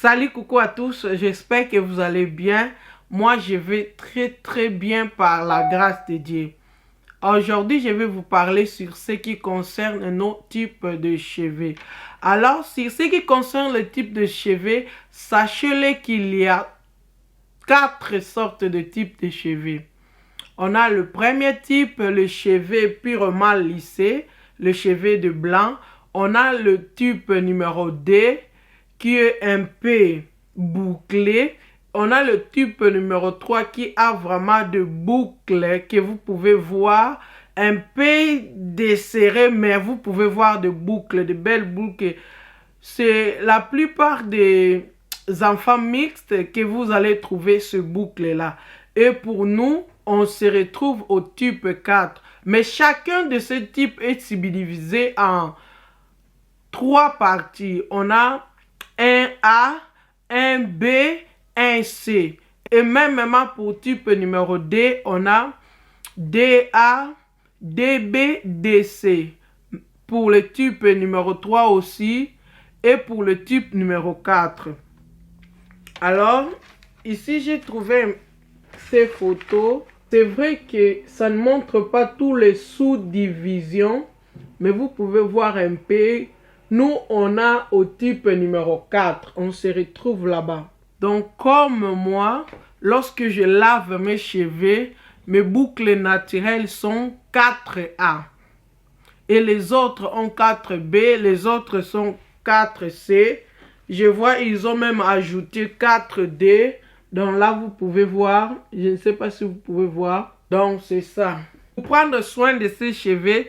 Salut, coucou à tous, j'espère que vous allez bien. Moi, je vais très bien par la grâce de Dieu. Aujourd'hui, je vais vous parler sur ce qui concerne nos types de cheveux. Alors, sur ce qui concerne le type de cheveux, sachez-le qu'il y a 4 sortes de types de cheveux. On a le premier type, le cheveu purement lissé, le cheveu de blanc. On a le type numéro 2 qui est un peu bouclé. On a le type numéro 3 qui a vraiment de boucles que vous pouvez voir un peu desserré, mais vous pouvez voir de boucles, de belles boucles. C'est la plupart des enfants mixtes que vous allez trouver ce boucle-là. Et pour nous, on se retrouve au type 4. Mais chacun de ces types est subdivisé en 3 parties. On a un A, un B, un C. Et même pour type numéro D, on a DA, DB, DC. Pour le type numéro 3 aussi. Et pour le type numéro 4. Alors, ici j'ai trouvé ces photos. C'est vrai que ça ne montre pas tous les sous-divisions, mais vous pouvez voir un peu. Nous, on a au type numéro 4. On se retrouve là-bas. Donc, comme moi, lorsque je lave mes cheveux, mes boucles naturelles sont 4A. Et les autres ont 4B, les autres sont 4C. Je vois, ils ont même ajouté 4D. Donc là, vous pouvez voir. Je ne sais pas si vous pouvez voir. Donc, c'est ça. Pour prendre soin de ces cheveux,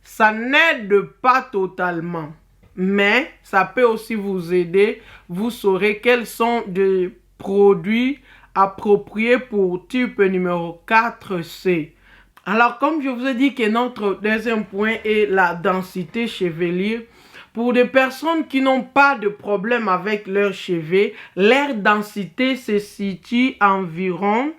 ça n'aide pas totalement. Mais ça peut aussi vous aider. Vous saurez quels sont des produits appropriés pour type numéro 4C. Alors, comme je vous ai dit que notre deuxième point est la densité chevelure, pour des personnes qui n'ont pas de problème avec leurs cheveux, leur densité se situe environ,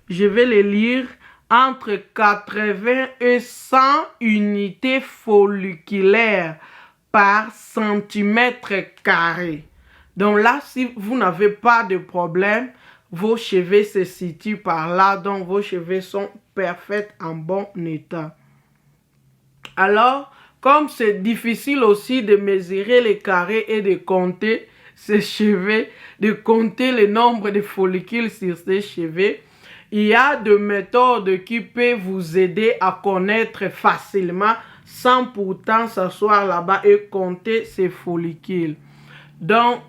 je vais les lire, entre 80 et 100 unités folliculaires par centimètre carré. Donc là, si vous n'avez pas de problème, vos cheveux se situent par là, donc vos cheveux sont parfaits, en bon état. Alors, comme c'est difficile aussi de mesurer les carrés et de compter ces cheveux, de compter le nombre de follicules sur ces cheveux, il y a des méthodes qui peuvent vous aider à connaître facilement sans pourtant s'asseoir là-bas et compter ces follicules. Donc,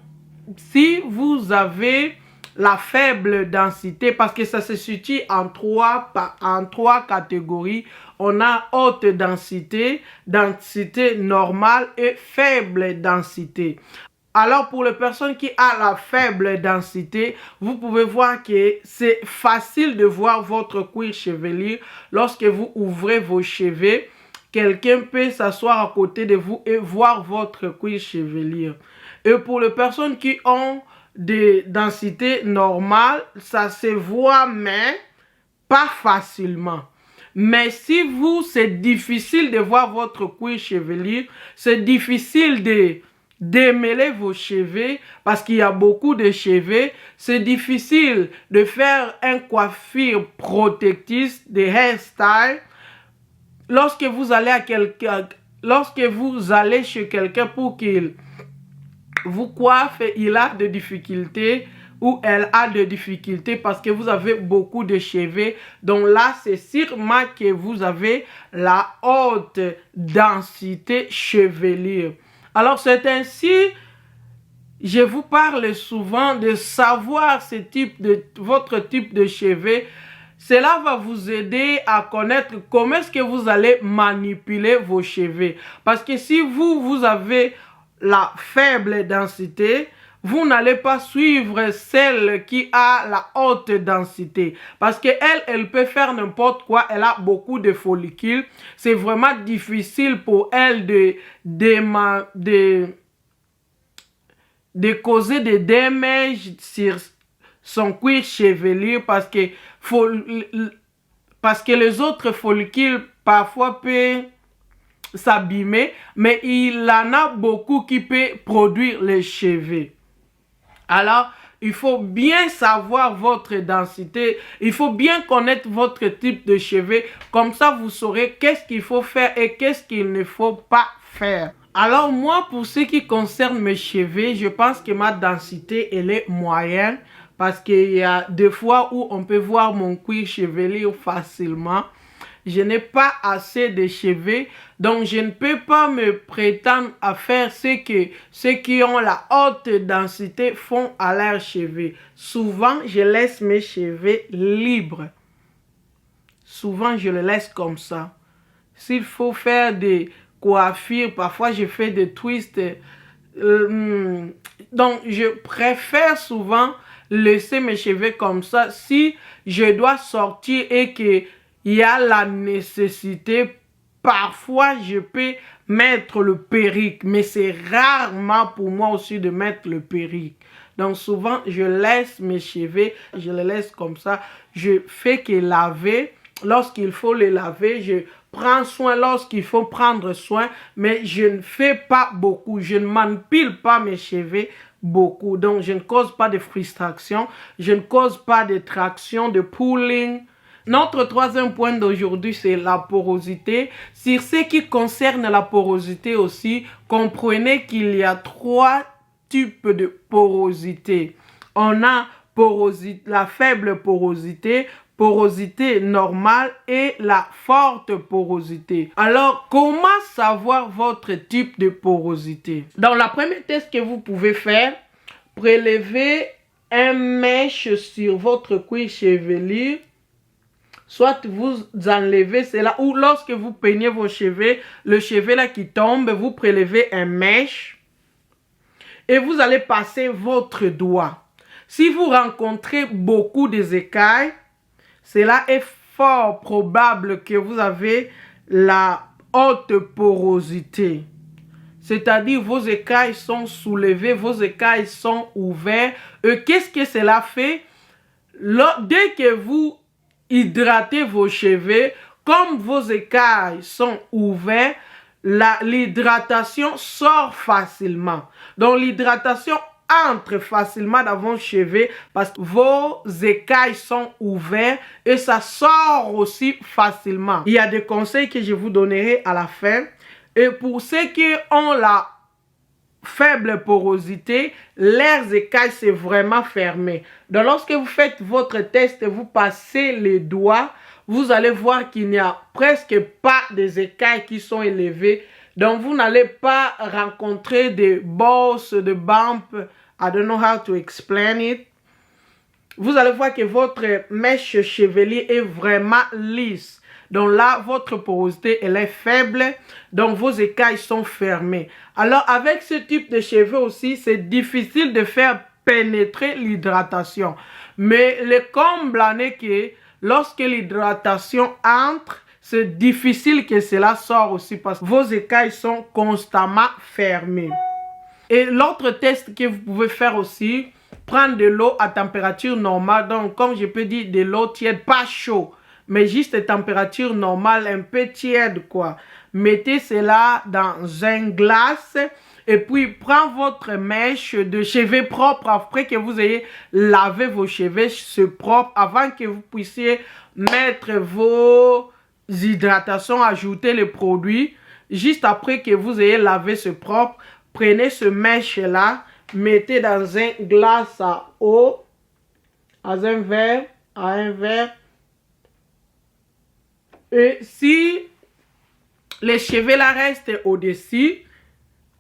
si vous avez la faible densité, parce que ça se situe en trois catégories. On a haute densité, densité normale et faible densité. Alors pour les personnes qui ont la faible densité, vous pouvez voir que c'est facile de voir votre cuir chevelu lorsque vous ouvrez vos cheveux. Quelqu'un peut s'asseoir à côté de vous et voir votre cuir chevelu. Et pour les personnes qui ont de densité normale, ça se voit mais pas facilement. Mais si vous, c'est difficile de voir votre cuir chevelu, c'est difficile de démêler vos cheveux parce qu'il y a beaucoup de cheveux, c'est difficile de faire une coiffure protectrice, de hairstyle. Lorsque vous allez chez quelqu'un pour qu'il vous coiffe, il a des difficultés ou elle a des difficultés parce que vous avez beaucoup de cheveux. Donc là, c'est sûrement que vous avez la haute densité chevelure. Alors c'est ainsi, je vous parle souvent de savoir votre type de cheveux. Cela va vous aider à connaître comment est-ce que vous allez manipuler vos cheveux. Parce que si vous avez la faible densité, vous n'allez pas suivre celle qui a la haute densité. Parce qu'elle peut faire n'importe quoi. Elle a beaucoup de follicules. C'est vraiment difficile pour elle de causer des dommages sur son cuir chevelu parce que les autres follicules parfois peuvent s'abîmer, mais il en a beaucoup qui peut produire les cheveux. Alors, il faut bien savoir votre densité. Il faut bien connaître votre type de cheveux. Comme ça, vous saurez qu'est-ce qu'il faut faire et qu'est-ce qu'il ne faut pas faire. Alors, moi, pour ce qui concerne mes cheveux, je pense que ma densité, elle est moyenne. Parce qu'il y a des fois où on peut voir mon cuir chevelu facilement. Je n'ai pas assez de cheveux, donc je ne peux pas me prétendre à faire ce que ceux qui ont la haute densité font à leurs cheveux. Souvent, je laisse mes cheveux libres. Souvent, je les laisse comme ça. S'il faut faire des coiffures, parfois je fais des twists. Donc, je préfère souvent laisser mes cheveux comme ça. Si je dois sortir et que il y a la nécessité, parfois je peux mettre le perruque, mais c'est rarement pour moi aussi de mettre le perruque. Donc souvent je laisse mes cheveux, je les laisse comme ça. Je fais que laver, lorsqu'il faut les laver, je prends soin lorsqu'il faut prendre soin, mais je ne fais pas beaucoup, je ne m'empile pas mes cheveux beaucoup. Donc je ne cause pas de frustration, je ne cause pas de traction, de pulling. Notre troisième point d'aujourd'hui, c'est la porosité. Sur ce qui concerne la porosité aussi, comprenez qu'il y a trois types de porosité. On a la faible porosité, porosité normale et la forte porosité. Alors, comment savoir votre type de porosité? Dans la première test que vous pouvez faire, prélevez un mèche sur votre cuir chevelu. Soit vous enlevez cela, ou lorsque vous peignez vos cheveux, le cheveu là qui tombe, vous prélevez un mèche et vous allez passer votre doigt. Si vous rencontrez beaucoup des écailles, cela est fort probable que vous avez la haute porosité. C'est-à-dire vos écailles sont soulevées, vos écailles sont ouvertes. Et qu'est-ce que cela fait? Dès que vous hydratez vos cheveux, comme vos écailles sont ouvertes, l'hydratation sort facilement. Donc l'hydratation entre facilement dans vos cheveux parce que vos écailles sont ouvertes et ça sort aussi facilement. Il y a des conseils que je vous donnerai à la fin. Et pour ceux qui ont la faible porosité, leurs écailles c'est vraiment fermé. Donc lorsque vous faites votre test et vous passez les doigts, vous allez voir qu'il n'y a presque pas des écailles qui sont élevées. Donc vous n'allez pas rencontrer des bosses, de bumps. I don't know how to explain it. Vous allez voir que votre mèche chevelue est vraiment lisse. Donc là, votre porosité, elle est faible. Donc vos écailles sont fermées. Alors avec ce type de cheveux aussi, c'est difficile de faire pénétrer l'hydratation. Mais le comble en est que lorsque l'hydratation entre, c'est difficile que cela sorte aussi parce que vos écailles sont constamment fermées. Et l'autre test que vous pouvez faire aussi, prendre de l'eau à température normale. Donc comme je peux dire, de l'eau tiède, pas chaud, mais juste à température normale, un peu tiède quoi. Mettez cela dans un glace et puis prenez votre mèche de cheveux propre après que vous ayez lavé vos cheveux propres, avant que vous puissiez mettre vos hydratations, ajouter les produits. Juste après que vous ayez lavé ce propre, prenez ce mèche là, mettez dans un glace à eau, à un verre. Et si les cheveux là restent au-dessus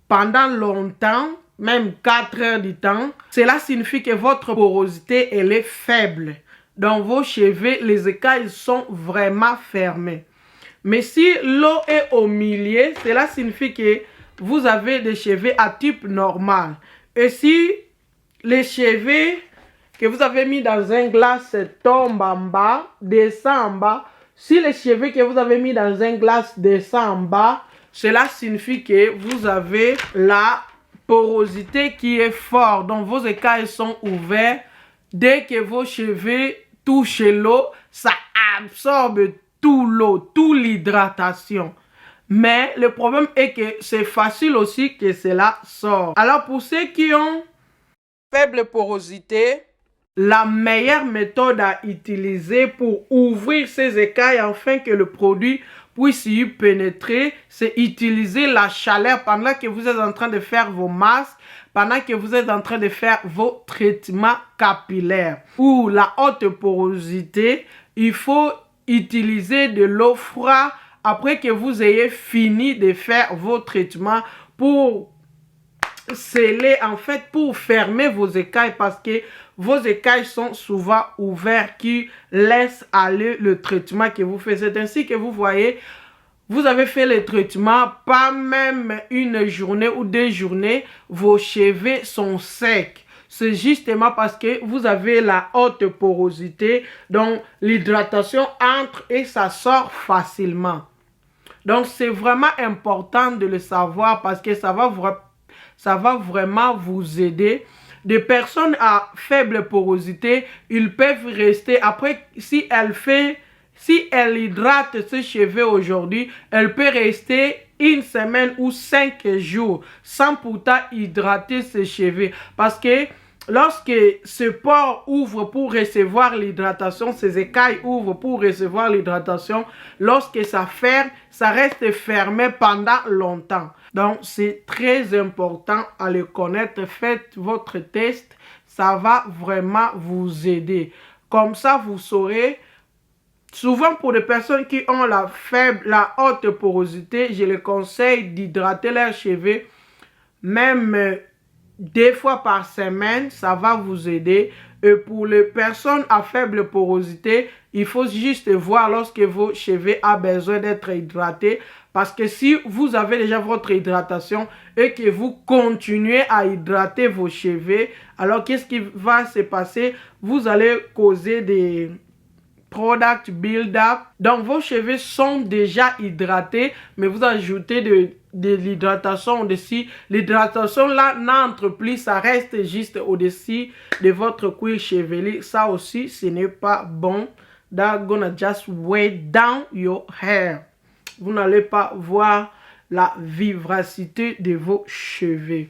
pendant longtemps, même 4 heures du temps, cela signifie que votre porosité elle est faible. Dans vos cheveux, les écailles sont vraiment fermées. Mais si l'eau est au milieu, cela signifie que vous avez des cheveux à type normal. Et si les cheveux que vous avez mis dans un glace tombent en bas, descendent en bas, si les cheveux que vous avez mis dans un glace descendent en bas, cela signifie que vous avez la porosité qui est forte. Donc vos écailles sont ouvertes. Dès que vos cheveux touchent l'eau, ça absorbe tout l'eau, toute l'hydratation. Mais le problème est que c'est facile aussi que cela sort. Alors pour ceux qui ont faible porosité, la meilleure méthode à utiliser pour ouvrir ces écailles afin que le produit puisse y pénétrer, c'est utiliser la chaleur pendant que vous êtes en train de faire vos masques, pendant que vous êtes en train de faire vos traitements capillaires. Pour la haute porosité, il faut utiliser de l'eau froide après que vous ayez fini de faire vos traitements pour sceller, en fait, pour fermer vos écailles, parce que vos écailles sont souvent ouvertes qui laissent aller le traitement que vous faites. C'est ainsi que vous voyez, vous avez fait le traitement, pas même une journée ou 2 journées, vos cheveux sont secs. C'est justement parce que vous avez la haute porosité, donc l'hydratation entre et ça sort facilement. Donc c'est vraiment important de le savoir parce que ça va vraiment vous aider. Des personnes à faible porosité, ils peuvent rester, après, si elle hydrate ses cheveux aujourd'hui, elle peut rester 1 semaine ou 5 jours sans pourtant hydrater ses cheveux. Parce que lorsque ce pore ouvre pour recevoir l'hydratation, ces écailles ouvrent pour recevoir l'hydratation, lorsque ça ferme, ça reste fermé pendant longtemps. Donc, c'est très important à le connaître. Faites votre test, ça va vraiment vous aider. Comme ça, vous saurez. Souvent, pour les personnes qui ont la haute porosité, je les conseille d'hydrater leurs cheveux, même 2 fois par semaine, ça va vous aider. Et pour les personnes à faible porosité, il faut juste voir lorsque vos cheveux ont besoin d'être hydratés. Parce que si vous avez déjà votre hydratation et que vous continuez à hydrater vos cheveux, alors qu'est-ce qui va se passer? Vous allez causer des product build-up. Donc vos cheveux sont déjà hydratés, mais vous ajoutez de l'hydratation au-dessus. L'hydratation là n'entre plus, ça reste juste au-dessus de votre cuir chevelu. Ça aussi, ce n'est pas bon. That's gonna just weigh down your hair. Vous n'allez pas voir la vivacité de vos cheveux.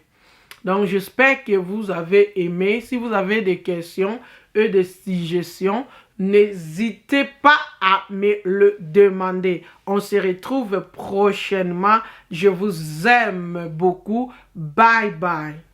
Donc j'espère que vous avez aimé. Si vous avez des questions et des suggestions, n'hésitez pas à me le demander. On se retrouve prochainement. Je vous aime beaucoup. Bye bye.